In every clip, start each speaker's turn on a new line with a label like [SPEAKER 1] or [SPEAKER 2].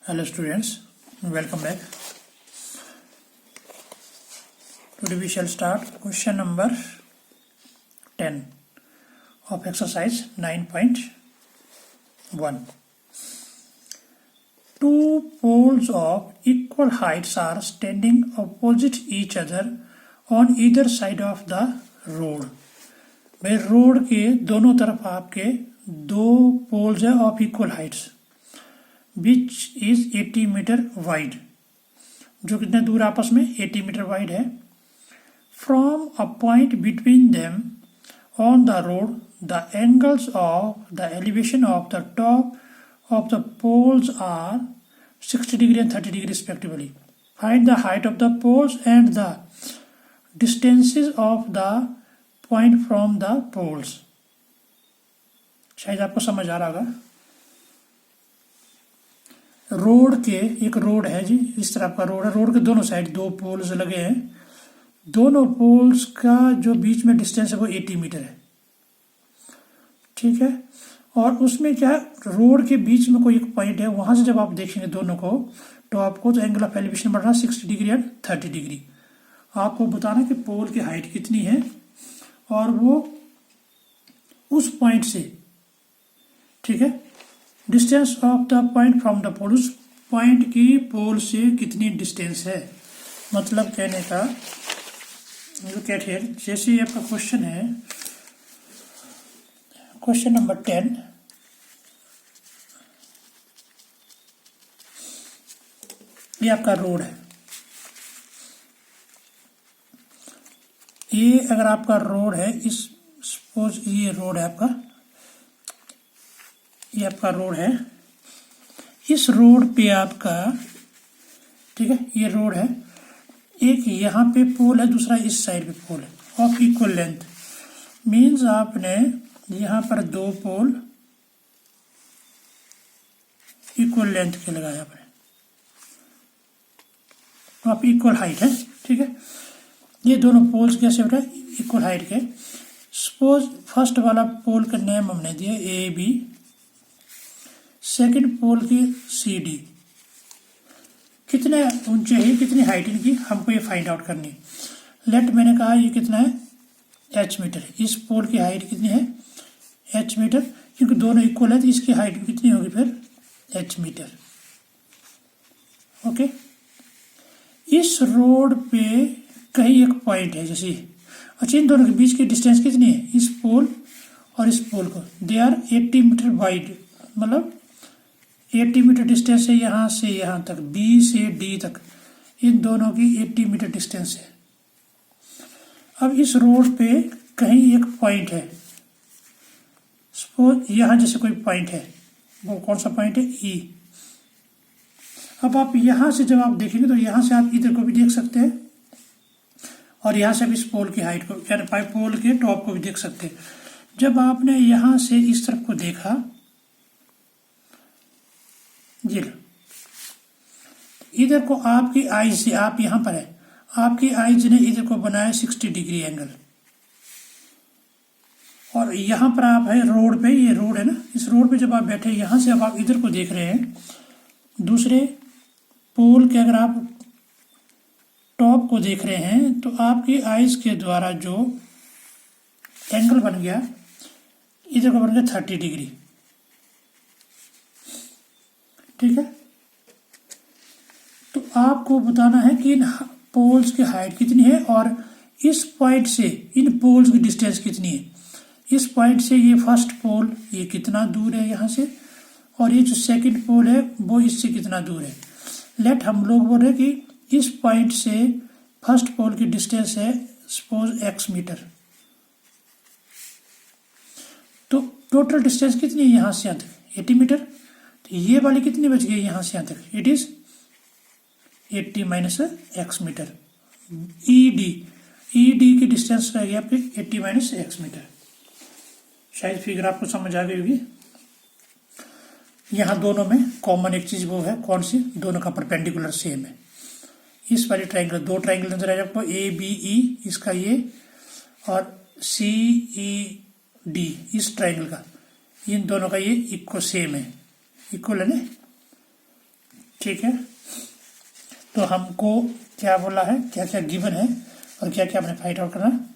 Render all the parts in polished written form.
[SPEAKER 1] Hello students, welcome back. Today we shall start question number 10 of exercise 9.1. Two poles of equal heights are standing opposite each other on either side of the road. भाई road के दोनों तरफ आपके दो poles है of equal heights which is 80 metre wide, जो कितने दूर आपस में 80 मीटर वाइड है. From a point between them on the road the angles of the elevation of the top of the poles are 60 degree and 30 degree respectively. Find the height of the poles and the distances of the point from the poles. शायद आपको समझ आ रहा होगा. Road के एक road है जी, इस तरह का रोड है. रोड के दोनों साइड दो पोल्स लगे हैं. दोनों पोल्स का जो बीच में डिस्टेंस है वो 80 मीटर है. ठीक है. और उसमें क्या, रोड के बीच में कोई एक पॉइंट है, वहां से जब आप देखेंगे दोनों को तो आपको तो एंगल ऑफ एलिवेशन बढ़ रहा है 60 डिग्री एंड 30 डिग्री. आपको बताना कि पोल की हाइट कितनी है और वो उस पॉइंट से, ठीक है, distance of the point from the pole, उस पॉइंट की पोल से कितनी डिस्टेंस है. मतलब कहने का कहते हैं, जैसे आपका क्वेश्चन है क्वेश्चन नंबर 10. ये आपका रोड है. ये अगर आपका रोड है, इस सपोज ये रोड है आपका, ये आपका रोड है. इस रोड पे आपका, ठीक है, ये रोड है. एक यहाँ पे पोल है, दूसरा इस साइड पे पोल है ऑफ इक्वल लेंथ. मीन्स आपने यहाँ पर दो पोल इक्वल लेंथ के लगाए आपने, तो आप इक्वल हाइट है. ठीक है. ये दोनों पोल्स कैसे बेटा, इक्वल हाइट के. सपोज फर्स्ट वाला पोल का नेम हमने दिया ए बी, सेकंड पोल की सी डी. कितने ऊंचे हैं, कितनी हाइट इनकी, हमको ये फाइंड आउट करनी. लेट मैंने कहा ये कितना है, एच मीटर. इस पोल की हाइट कितनी है, एच मीटर. क्योंकि दोनों इक्वल है तो इसकी हाइट कितनी होगी फिर, एच मीटर. ओके. इस रोड पे कहीं एक पॉइंट है जैसे. अच्छा, इन दोनों के बीच की डिस्टेंस कितनी है, इस पोल और इस पोल को, दे आर 80 मीटर वाइड. मतलब 80 मीटर डिस्टेंस है यहाँ से यहाँ तक, बी से डी तक. इन दोनों की 80 मीटर डिस्टेंस है. अब इस रोड पे कहीं एक पॉइंट है. सपोज यहाँ जैसे कोई पॉइंट है, वो कौन सा पॉइंट है, ई. अब आप यहाँ से जब आप देखेंगे तो यहाँ से आप इधर को भी देख सकते हैं और यहाँ से भी इस पोल की हाइट को, यानी पोल के टॉप को भी देख सकते हैं. जब आपने यहाँ से इस तरफ को देखा, जी इधर को आपकी आईज से, आप यहाँ पर है, आपकी आईज ने इधर को बनाया 60 डिग्री एंगल. और यहाँ पर आप है रोड पे, ये रोड है ना, इस रोड पे जब आप बैठे यहाँ से अब आप इधर को देख रहे हैं, दूसरे पोल के अगर आप टॉप को देख रहे हैं तो आपकी आईज के द्वारा जो एंगल बन गया, इधर को बन गया 30 डिग्री. ठीक है. तो आपको बताना है कि इन पोल्स की हाइट कितनी है और इस पॉइंट से इन पोल्स की डिस्टेंस कितनी है. इस पॉइंट से ये फर्स्ट पोल ये कितना दूर है यहाँ से, और ये जो सेकंड पोल है वो इससे कितना दूर है. लेट हम लोग बोल रहे हैं कि इस पॉइंट से फर्स्ट पोल की डिस्टेंस है सपोज x मीटर. तो टोटल डिस्टेंस कितनी है यहाँ से यहाँ तक, 80 मीटर. तो ये वाली कितनी बच गई यहाँ से यहाँ तक, it is 80 minus x metre. E D की डिस्टेंस रहेगी आपकी 80 माइनस x मीटर. शायद फिगर आपको समझ आ गई होगी. यहाँ दोनों में कॉमन एक चीज वो है, कौन सी, दोनों का परपेंडिकुलर सेम है. इस वाली ट्रायंगल, दो ट्रायंगल नजर आ जाए आपको, ए बी ई इसका ये, और सी ई डी इस ट्रायंगल का, इन दोनों का ये इक्वल सेम है, इक्वल है ना. ठीक है, तो हमको क्या बोला है, क्या क्या गिवन है और क्या क्या हमने फाइंड आउट करना है।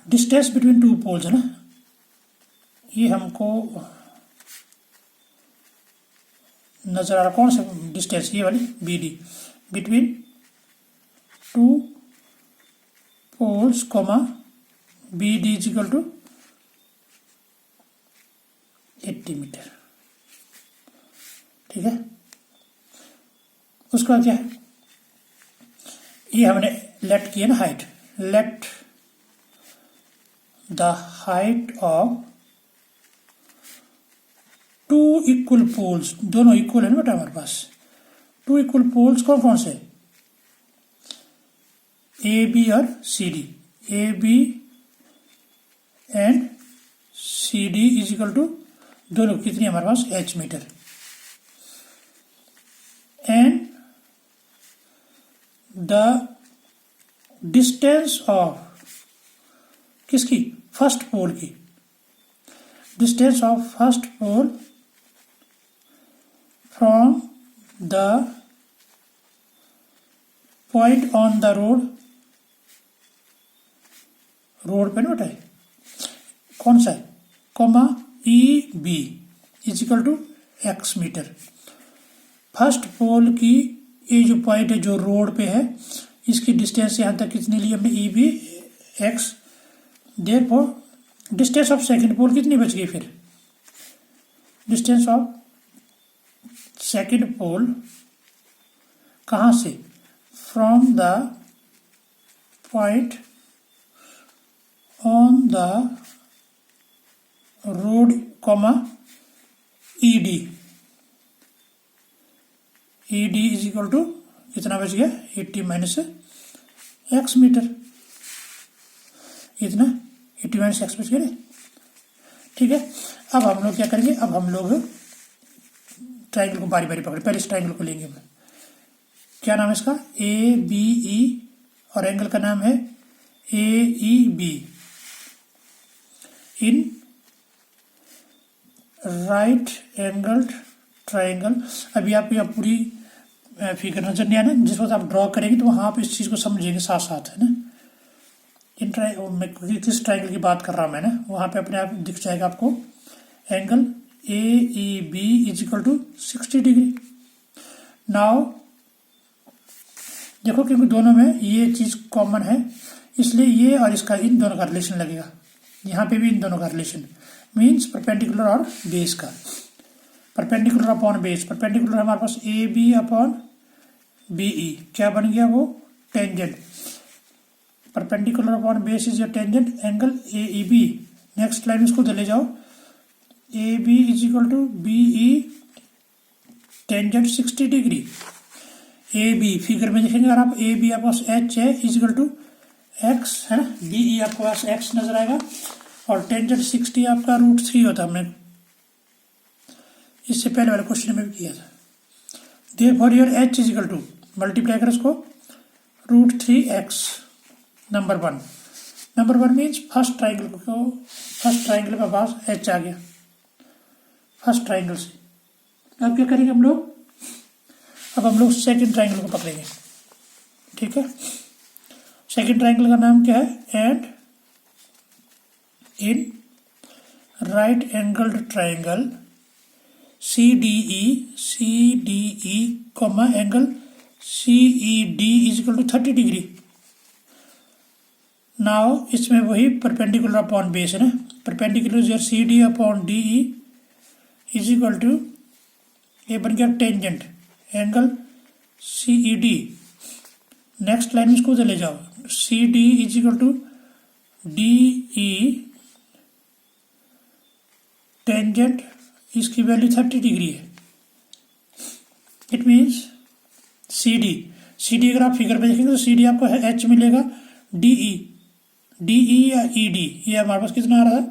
[SPEAKER 1] डिस्टेंस बिटवीन टू पोल्स है ना, ये हमको नजर आ रहा, कौन सा डिस्टेंस, ये वाली B D, between two poles comma B D is equal to 80 metre. ठीक है, उसका क्या है, ये हमने लेट किया ना height, let the height of two equal poles, दोनों इक्वल है ना बेटा हमारे पास, टू इक्वल पोल्स कौन कौन से, ए बी और C D, A B and C D is equal to, दोनों कितनी हमारे पास h metre, and the distance of किसकी, फर्स्ट पोल की, distance of first pole from the point on the road, road पे ना बेटा कौन सा है, comma E B is equal to X metre. First pole की ये जो पॉइंट है जो रोड पे है, इसकी डिस्टेंस यहाँ तक कितनी ली हमने, E B X, therefore distance of second pole कितनी बच गई, फिर डिस्टेंस ऑफ सेकंड पोल कहाँ से, from the point on the road comma E D, E D is equal to कितना बच गया, 80 माइनस एक्स मीटर, इतना 80 माइनस एक्स बच गया। ठीक है, अब हम लोग क्या करेंगे, अब हम लोग ट्राइंगल को बारी बारी पकड़े, पहले इस ट्राइंगल को लेंगे, क्या नाम है इसका, ए बी ई, और एंगल का नाम है A E B, in right angled triangle. अभी आपको यह पूरी फिगर नजर नहीं आना, जिस वक्त आप ड्रॉ करेंगे तो वहां आप इस चीज को समझेंगे साथ साथ, है ना। किस ट्राइंगल की बात कर रहा हूं मैं ना, वहां पे अपने आप दिख जाएगा आपको angle A E B is equal to 60 degree. Now देखो, क्योंकि दोनों में ये चीज कॉमन है, इसलिए ये और इसका इन दोनों का रिलेशन लगेगा, यहाँ पे भी इन दोनों का रिलेशन मीन्स परपेंडिकुलर और बेस का, परपेंडिकुलर अपॉन बेस, परपेंडिकुलर हमारे पास A B upon B E, क्या बन गया वो, tangent, perpendicular upon base is your tangent angle A E B. Next line इसको ले जाओ, A B is equal to B E tangent 60 degree. A B figure में देखेंगे अगर आप, ए बी आपके पास एच है इज इक्वल टू एक्स, है ना, बी ई आपके पास एक्स नजर आएगा, और टेंजेंट 60 आपका √3 होता, हमने इससे पहले वाले क्वेश्चन में भी किया था। Therefore your H is equal to, multiply कर इसको, √3x, number one means first triangle को, फर्स्ट ट्राइंगल के पास एच आ गया, फर्स्ट ट्राइंगल से। अब क्या करेंगे हम लोग, अब हम लोग सेकंड ट्राइंगल को पकड़ेंगे। ठीक है, सेकंड ट्राइंगल का नाम क्या है, and in right angled triangle C D E comma angle C E D is equal to 30 degree. Now इसमें वही परपेंडिकुलर अपॉन बेस है ना, perpendicular C D upon D E is equal to, ये बन गया tangent angle C E D. Next line इसको ले जाओ, C D is equal to D E tangent, इसकी वैल्यू 30 डिग्री है। इट मीन्स सी डी अगर आप फिगर पे देखेंगे तो सी डी आपको है एच मिलेगा, डी ई या ई डी, ये हमारे पास कितना आ रहा है,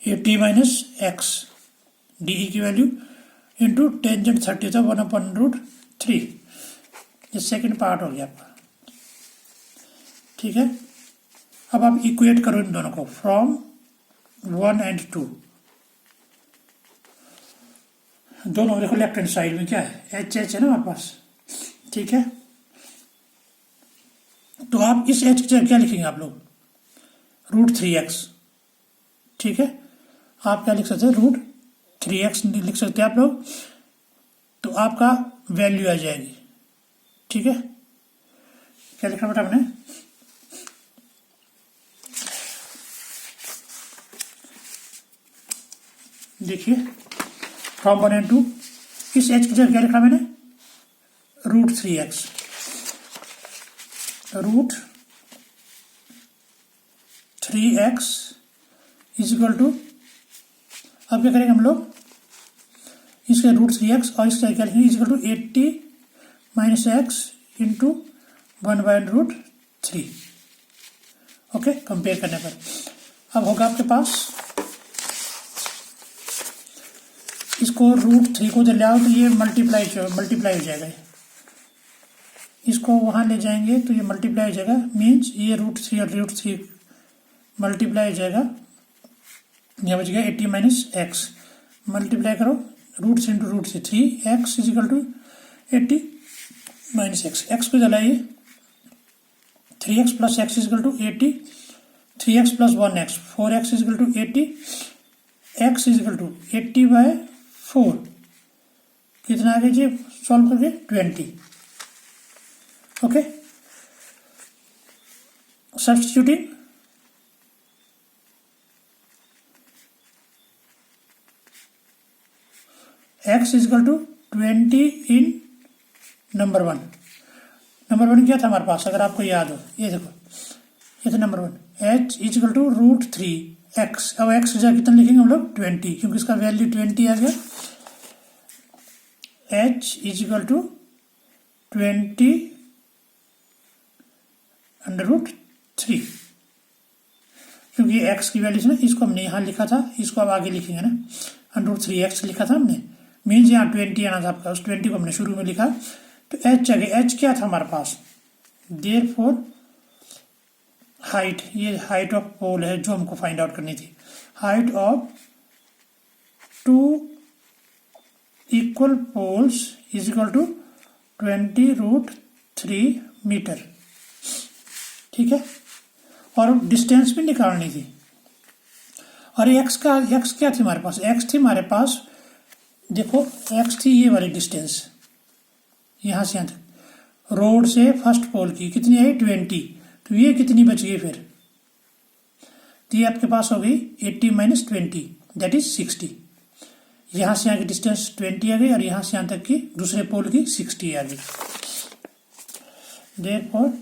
[SPEAKER 1] 80 माइनस एक्स, डी ई की वैल्यू इंटू टेंजेंट 30 था 1/√3। ये सेकेंड पार्ट हो गया आपका। ठीक है, अब आप इक्वेट करो इन दोनों को, फ्रॉम 1 and 2, दोनों देखो लेफ्ट हैंड साइड में क्या है, एच एच है ना हमारे पास, ठीक है। तो आप इस एच की जगह क्या लिखेंगे आप लोग, √3x, ठीक है। आप क्या लिख सकते हैं, √3x लिख सकते हैं आप लोग, तो आपका वैल्यू आ जाएगी, ठीक है। क्या लिखना बेटा हमने, देखिए फ्रॉम 1 and 2, इस एच की जगह क्या लिखा मैंने, √3x, √3x is equal to, अब क्या करेंगे हम लोग, इसके √3x और इसका क्या लिखेंगे, is equal to 80 - x into 1/√3, okay. Compare करने पर अब होगा आपके पास, इसको √3 को जब ले आओ तो ये मल्टीप्लाई हो जाएगा, इसको वहाँ ले जाएंगे तो ये मल्टीप्लाई हो जाएगा, मीन्स ये √3 और √3 मल्टीप्लाई हो जाएगा, यहाँ बच गया 80 - x, मल्टीप्लाई करो √3 into √3, 3x is equal to 80 - x, x को जलाइए, 3x + x is equal to 80, 3x + 1x 4x is equal to 80, x is equal to 80/4, कितना आ गया जी सॉल्व करके 20, okay. Substituting x is equal to 20 in number 1, number 1 क्या था हमारे पास, अगर आपको याद हो, ये देखो ये था number 1, h is equal to √3x, अब x की जगह कितना लिखेंगे हम लोग 20, क्योंकि इसका वैल्यू 20 आ गया, h इज इक्वल टू 20 √3, क्योंकि x की वैल्यू ना, इसको हमने यहाँ लिखा था, इसको अब आगे लिखेंगे ना, √3x लिखा था हमने, मीन्स यहाँ 20 आना था आपका, उस 20 को हमने शुरू में लिखा, तो h आ गया, h क्या था हमारे पास, देयरफॉर हाइट, ये हाइट ऑफ पोल है जो हमको फाइंड आउट करनी थी, height of 2 equal poles is equal to 20√3 metre, ठीक है। और डिस्टेंस भी निकालनी थी, और x क्या थी हमारे पास, x थी हमारे पास, देखो x थी ये वाली डिस्टेंस, यहाँ से यहाँ तक, रोड से फर्स्ट पोल की कितनी आई 20, तो ये कितनी बच गई फिर, तो ये आपके पास हो गई 80 - 20 दैट इज 60, यहाँ से यहाँ की डिस्टेंस 20 आ गई, और यहाँ से यहाँ तक की दूसरे पोल की 60 आ गई, therefore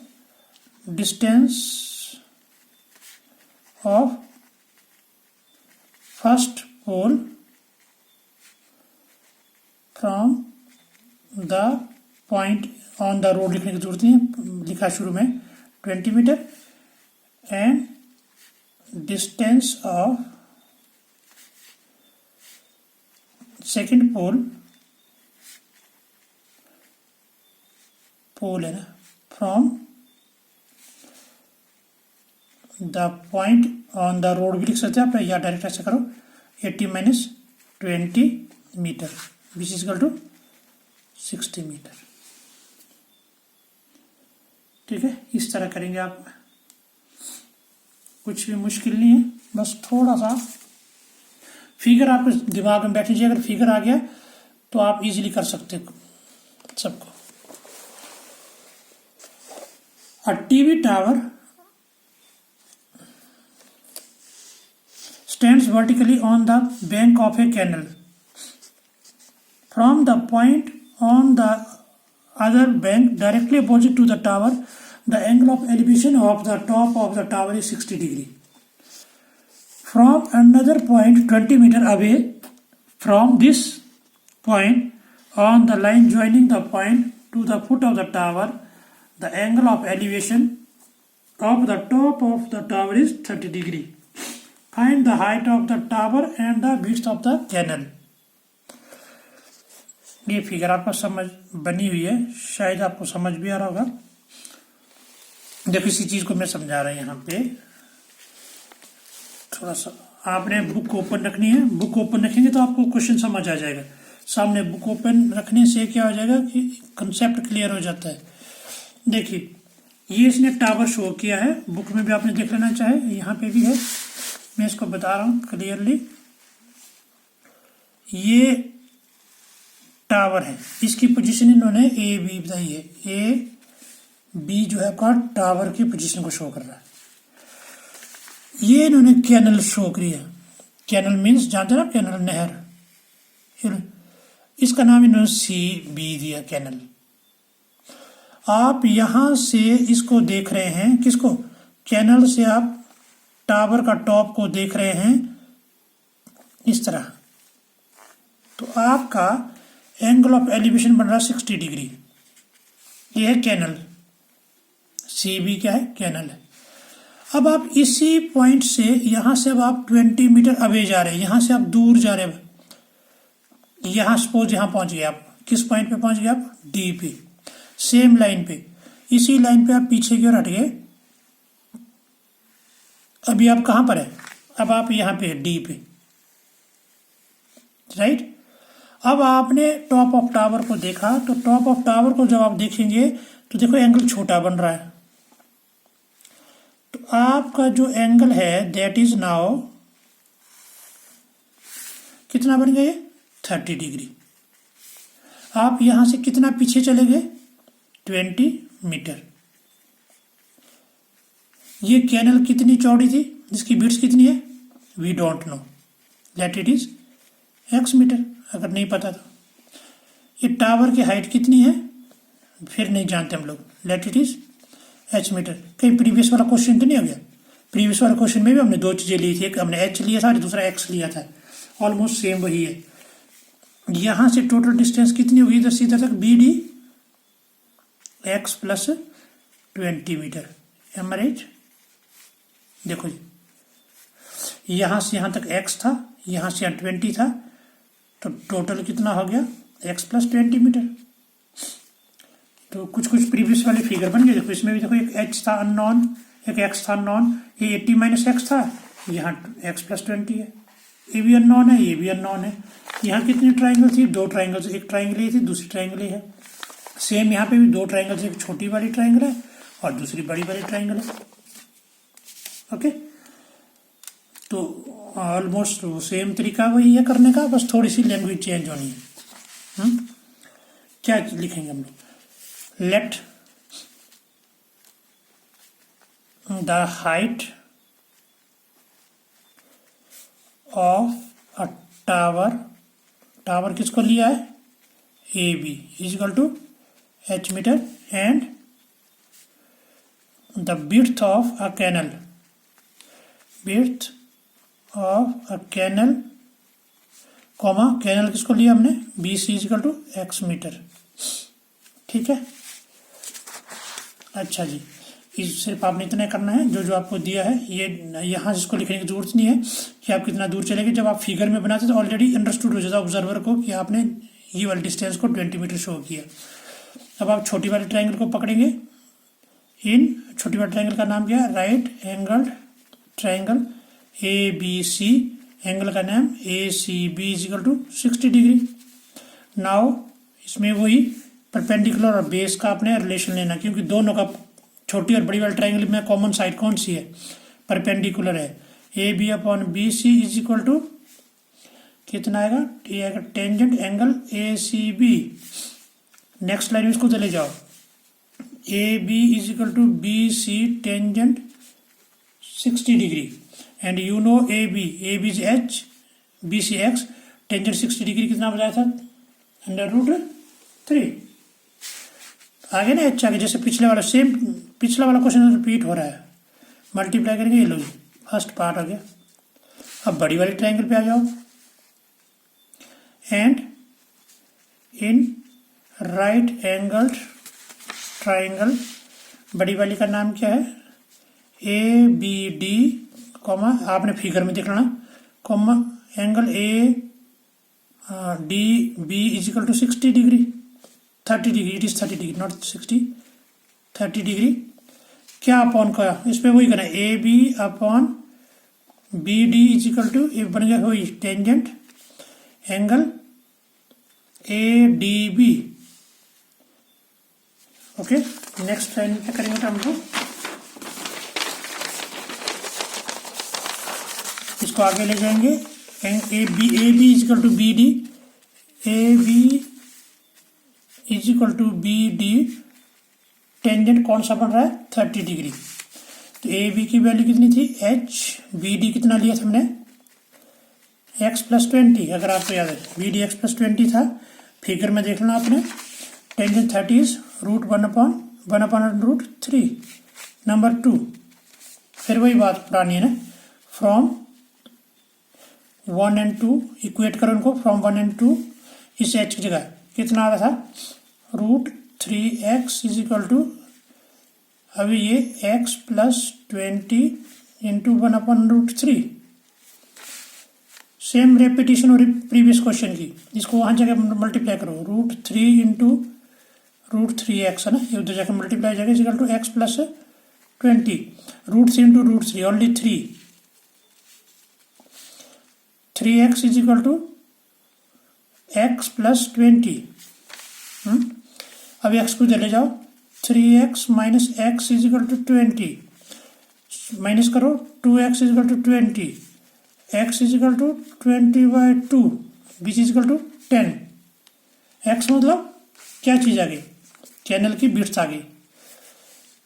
[SPEAKER 1] distance of first pole from the point on the road लिखने की जरूरत नहीं है, लिखा शुरू में 20 metre, and distance of second pole है ना, from the point on the road भी लिख सकते हैं आप, या डायरेक्ट ऐसा करो 80 - 20 metre which is equal to 60 metre, ठीक है। इस तरह करेंगे आप, कुछ भी मुश्किल नहीं है, बस थोड़ा सा फिगर आपको दिमाग में बैठ लीजिए, अगर फिगर आ गया तो आप इजीली कर सकते हो सबको। A TV tower stands vertically on the bank of a canal. From the point on the other bank directly opposite to the tower, the angle of elevation of the top of the tower is 60 degree. From another point 20 meter away from this point on the line joining the point to the foot of the tower, the angle of elevation of the top of the tower is 30 degree. Find the height of the tower and the width of the canal. ये figure आपको समझ बनी हुई है, शायद आपको समझ भी आ रहा होगा। देखो इसी चीज को मैं समझा रहा हूं यहाँ पे, थोड़ा सा आपने बुक ओपन रखनी है, बुक ओपन रखेंगे तो आपको क्वेश्चन समझ आ जाएगा। सामने बुक ओपन रखने से क्या हो जाएगा कि कंसेप्ट क्लियर हो जाता है। देखिए ये इसने टावर शो किया है, बुक में भी आपने देख लेना चाहे, यहाँ पे भी है, मैं इसको बता रहा हूँ क्लियरली। ये टावर है, इसकी पोजीशन इन्होंने ए बी बताई है, ए बी जो है आपका टावर की पोजीशन को शो कर रहा है। ये इन्होंने कैनल शो किया, कैनल मीन्स जानते हैं ना, कैनल नहर, इसका नाम इन्होंने सी बी दिया कैनल। आप यहां से इसको देख रहे हैं, किसको, कैनल से आप टावर का टॉप को देख रहे हैं इस तरह, तो आपका एंगल ऑफ एलिवेशन बन रहा है 60 डिग्री। ये है कैनल, सी बी क्या है, कैनल है। अब आप इसी पॉइंट से यहां से अब आप 20 मीटर अवे जा रहे हैं, यहां से आप दूर जा रहे हैं, यहां सपोज यहां पहुंच गए आप, किस पॉइंट पे पहुंच गए आप, डी पे, सेम लाइन पे, इसी लाइन पे आप पीछे की ओर हट गए। अभी आप कहां पर है, अब आप यहां पे डी पे, राइट। अब आपने टॉप ऑफ टावर को देखा, तो टॉप ऑफ टावर को जब आप देखेंगे तो देखो एंगल छोटा बन रहा है, तो आपका जो एंगल है दैट इज नाउ कितना बन गया, 30 डिग्री। आप यहां से कितना पीछे चले गए, 20 मीटर। ये कैनल कितनी चौड़ी थी, जिसकी विड्थ कितनी है, we don't know, let it is x metre, अगर नहीं पता तो। ये टावर की हाइट कितनी है, फिर नहीं जानते हम लोग, let it is h metre. कहीं प्रीवियस वाला क्वेश्चन तो नहीं हो गया, प्रीवियस वाला क्वेश्चन में भी हमने दो चीजें ली थी, एक हमने h लिया था और दूसरा x लिया था, ऑलमोस्ट सेम वही है। यहां से टोटल डिस्टेंस कितनी होगी इधर से इधर तक, B D x plus 20 metre, एमरेज। देखो जी, यहां से यहां तक x था, यहां से यहाँ 20 था, तो टोटल कितना हो गया, x प्लस 20 मीटर। तो कुछ कुछ प्रीवियस वाले फिगर बन गए। देखो इसमें भी देखो, एक h था अननोन, एक x था अननोन, ये 80 माइनस x था, यहाँ x प्लस 20 है, ये भी अननोन है, ये भी अननोन है। यहाँ कितनी ट्राइंगल थी, दो ट्राइंगल, एक ट्राइंगल ये थी, दूसरी ट्राइंगल ये है। सेम यहाँ पे भी दो ट्राइंगल, एक छोटी वाली ट्राइंगल है और दूसरी बड़ी वाली ट्राइंगल है। ओके, तो ऑलमोस्ट सेम तरीका वही है करने का, बस थोड़ी सी लैंग्वेज चेंज होनी है। क्या लिखेंगे हम लोग, let the height of a tower, tower किसको लिया है, A B, is equal to h metre, and the width of a canal, width of a canal, comma canal किसको लिया हमने, B C is equal to x metre. ठीक है, अच्छा जी, इस सिर्फ आपने इतना करना है, जो जो आपको दिया है ये यहाँ इसको लिखने की जरूरत नहीं है कि आप कितना दूर चलेंगे। जब आप फिगर में बनाते तो ऑलरेडी अंडरस्टूड हो जाता है ऑब्जर्वर को कि आपने ये वाले डिस्टेंस को 20 मीटर शो किया। अब आप छोटी वाली ट्राइंगल को पकड़ेंगे, इन छोटी वाली ट्राइंगल का नाम क्या है, right angle triangle A B C, angle का नाम A C B is equal to 60 degree. Now इसमें वही परपेंडिकुलर और बेस का आपने रिलेशन लेना, क्योंकि दोनों का छोटी और बड़ी वाली ट्राइंगल में कॉमन साइड कौन सी है, परपेंडिकुलर है। A B upon B C is equal to कितना आएगा, ये आएगा tangent angle A C B. Next line में इसको चले जाओ, A B is equal to B C tangent 60 degree, and you know A B is H, B C X, tangent 60 degree कितना बताया था, √3। आगे ना एच आगे, जैसे पिछले वाला सेम, पिछला वाला क्वेश्चन रिपीट हो रहा है, मल्टीप्लाई करेंगे, ये लो फर्स्ट पार्ट हो गया। अब बड़ी वाली ट्राइंगल पे आ जाओ, and in right angled triangle, बड़ी वाली का नाम क्या है, ए बी डी, कॉमा आपने फिगर में देखना, comma angle A D B is equal to 60 degree, 30 degree, it is 30 degree not 60, 30 degree. क्या अपॉन का, इस पर वही करना, A B upon B D is equal to, बन गया वही tangent angle ADB। Okay, next line क्या करेंगे हम लोग, इसको आगे ले जाएंगे। AB is equal to BD, AB is equal to BD, tangent कौन सा बन रहा है 30 डिग्री। तो AB की वैल्यू कितनी थी H, BD कितना लिया था हमने x प्लस 20, अगर आपको याद है BD x प्लस 20 था। फिगर में देख लेना आपने, टेंजेंट 30 इज रूट 1/√3। नंबर 2, फिर वही बात पुरानी है ना, फ्रॉम 1 and 2 इक्वेट करो इनको, फ्रॉम 1 and 2 इस h की जगह कितना आ रहा था √3x इजिकल टू, अभी ये x plus 20 into 1/√3। Same repetition और प्रीवियस क्वेश्चन की, इसको वहां जगह मल्टीप्लाई करो, √3 इंटू √3x है ना, ये उधर जाकर मल्टीप्लाई जाएगा is equal to x plus 20, √3 into √3 only 3x is equal to x plus 20। अब x को चले जाओ, 3x minus x is equal to 20, minus करो 2x is equal to 20, x is equal to 20/2 which is equal to 10। x मतलब क्या चीज आ गई, चैनल की बिट्स आ गई।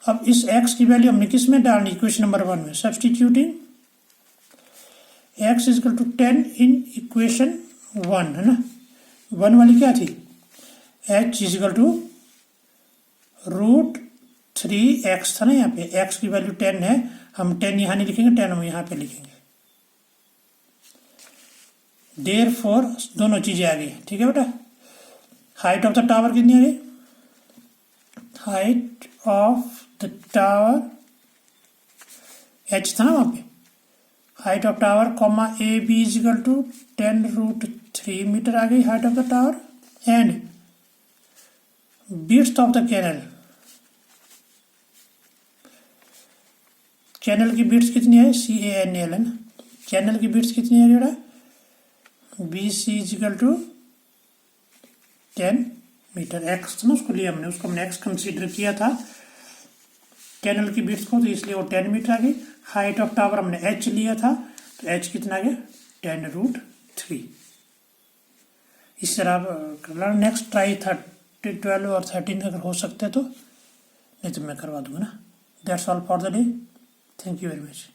[SPEAKER 1] अब इस x की वैल्यू हमने किस में डालनी, इक्वेशन नंबर 1 में, substituting x is equal to 10 in equation 1 है ना। 1 वाली क्या थी, h इजिकल टू √3x था ना, यहाँ पे x की वैल्यू 10 है, हम 10 यहाँ नहीं लिखेंगे, 10 हम यहाँ पे लिखेंगे। देयरफॉर दोनों चीजें आ गई, ठीक है बेटा। हाइट ऑफ द टावर कितनी आ गई, height of the tower h था ना वहां पे, height of tower comma AB is equal to 10√3 metre आ गई height of the tower, and width of the canal, channel की विड्थ कितनी है CANL है ना, चैनल की विड्थ कितनी है बेटा BC is equal to 10 metre. x था ना, उसको लिया हमने, उसको हमने x कंसीडर किया था कैनल की विड्थ को, तो इसलिए वो 10 मीटर आ गई। हाइट ऑफ टावर हमने h लिया था, तो h कितना आ गया 10√3। इस तरह करना। नेक्स्ट ट्राई 12 और 13 अगर हो सकते तो, नहीं तो मैं करवा दूंगा ना। That's all for the day, thank you very much.